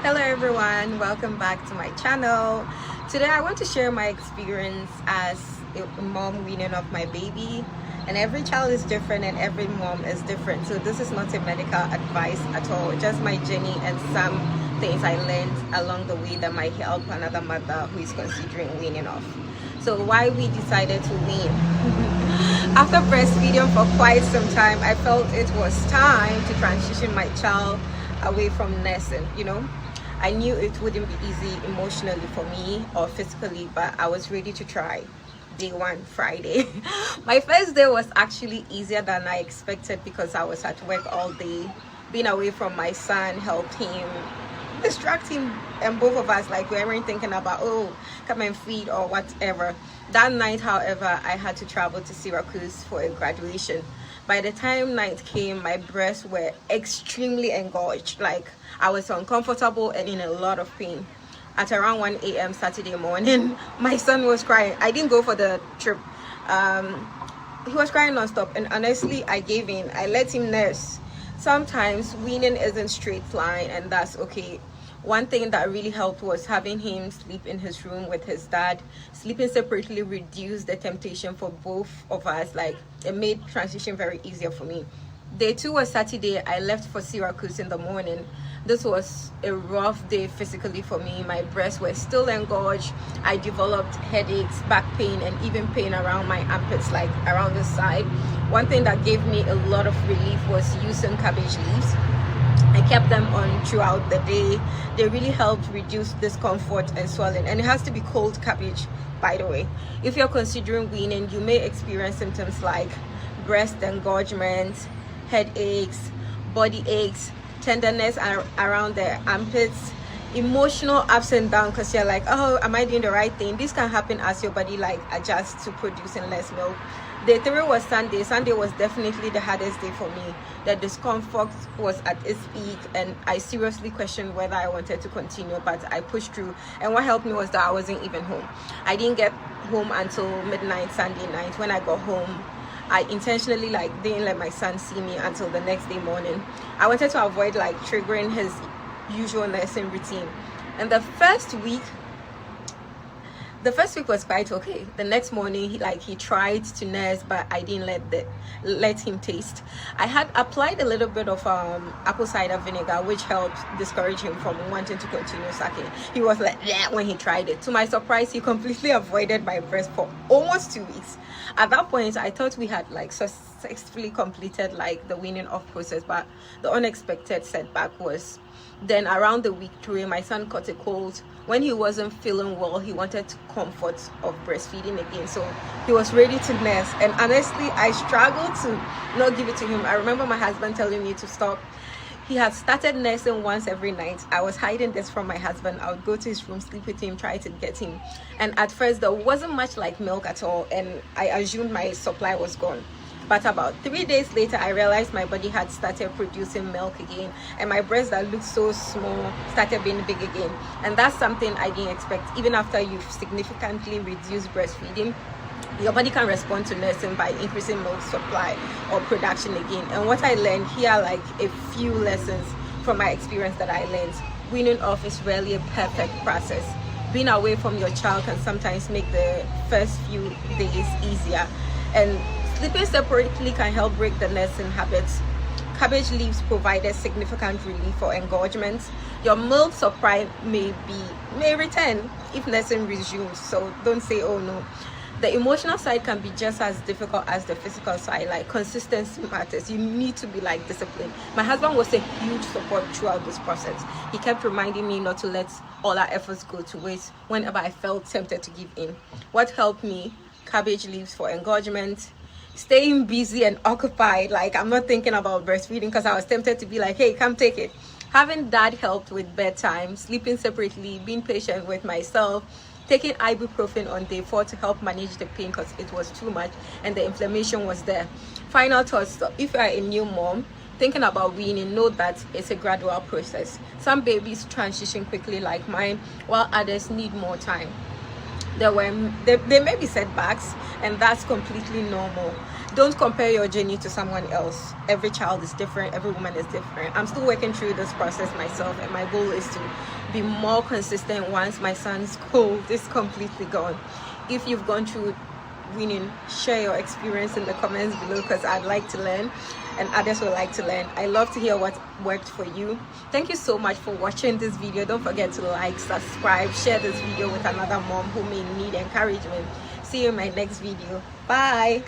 Hello everyone, welcome back to my channel. Today I want to share my experience as a mom weaning off my baby, and every child is different and every mom is different, so this is not a medical advice at all, just my journey and some things I learned along the way that might help another mother who is considering weaning off. So why we decided to wean. After breastfeeding for quite some time, I felt it was time to transition my child away from nursing. I knew it wouldn't be easy emotionally for me or physically, but I was ready to try. Day one, Friday. My first day was actually easier than I expected because I was at work all day. Being away from my son helped him distract him, and both of us, like, we weren't thinking about, oh, come and feed or whatever. That night, however, I had to travel to Syracuse for a graduation. By the time night came, my breasts were extremely engorged. Like, I was uncomfortable and in a lot of pain. At around 1 a.m. Saturday morning, my son was crying. I didn't go for the trip. He was crying nonstop, and honestly, I gave in. I let him nurse. Sometimes weaning isn't straight line, and that's okay. One thing that really helped was having him sleep in his room with his dad. Sleeping separately reduced the temptation for both of us. Like, it made transition very easier for me. Day two was Saturday. I left for Syracuse in the morning. This was a rough day physically for me. My breasts were still engorged. I developed headaches, back pain, and even pain around my armpits, like around the side. One thing that gave me a lot of relief was using cabbage leaves. I kept them on throughout the day. They really helped reduce discomfort and swelling. And it has to be cold cabbage, by the way. If you're considering weaning, you may experience symptoms like breast engorgement, headaches, body aches, tenderness around the armpits, emotional ups and downs because you're like, oh, am I doing the right thing? This can happen as your body like adjusts to producing less milk. Day three was Sunday. Sunday was definitely the hardest day for me. The discomfort was at its peak, and I seriously questioned whether I wanted to continue, but I pushed through. And what helped me was that I wasn't even home. I didn't get home until midnight Sunday night. When I got home, I intentionally didn't let my son see me until the next day morning. I wanted to avoid triggering his usual nursing routine. And the first week was quite okay. The next morning he tried to nurse, but I didn't let him taste. I had applied a little bit of apple cider vinegar, which helped discourage him from wanting to continue sucking. He was like, yeah, when he tried it. To my surprise, he completely avoided my breast for almost 2 weeks. At that point, I thought we had successfully completed the weaning off process, but the unexpected setback was then around the week 3, my son caught a cold. When he wasn't feeling well, he wanted comfort of breastfeeding again, so he was ready to nurse. And honestly, I struggled to not give it to him. I remember my husband telling me to stop. He had started nursing once every night. I was hiding this from my husband. I would go to his room, sleep with him, try to get him. And at first, there wasn't much milk at all, and I assumed my supply was gone. But about 3 days later, I realized my body had started producing milk again, and my breasts that looked so small started being big again. And that's something I didn't expect. Even after you've significantly reduced breastfeeding, your body can respond to nursing by increasing milk supply or production again. And what I learned here are a few lessons from my experience that I learned. Weaning off is rarely a perfect process. Being away from your child can sometimes make the first few days easier, and sleeping separately can help break the nursing habits. Cabbage leaves provided significant relief for engorgement. Your milk supply may return if nursing resumes, so don't say oh no. The emotional side can be just as difficult as the physical side. Consistency matters. You need to be disciplined. My husband was a huge support throughout this process. He kept reminding me not to let all our efforts go to waste whenever I felt tempted to give in. What helped me? Cabbage leaves for engorgement, staying busy and occupied. I'm not thinking about breastfeeding because I was tempted to be hey, come take it. Having dad helped with bedtime, sleeping separately, being patient with myself, taking ibuprofen on day 4 to help manage the pain because it was too much and the inflammation was there. Final thoughts: if you are a new mom thinking about weaning, know that it's a gradual process. Some babies transition quickly like mine, while others need more time. There may be setbacks, and that's completely normal. don't compare your journey to someone else. Every child is different, every woman is different. I'm still working through this process myself, and my goal is to be more consistent once my son's cold is completely gone. If you've gone through weaning, share your experience in the comments below, because I'd like to learn and others would like to learn. I love to hear what worked for you. Thank you so much for watching this video. Don't forget to like, subscribe, share this video with another mom who may need encouragement. See you in my next video. Bye.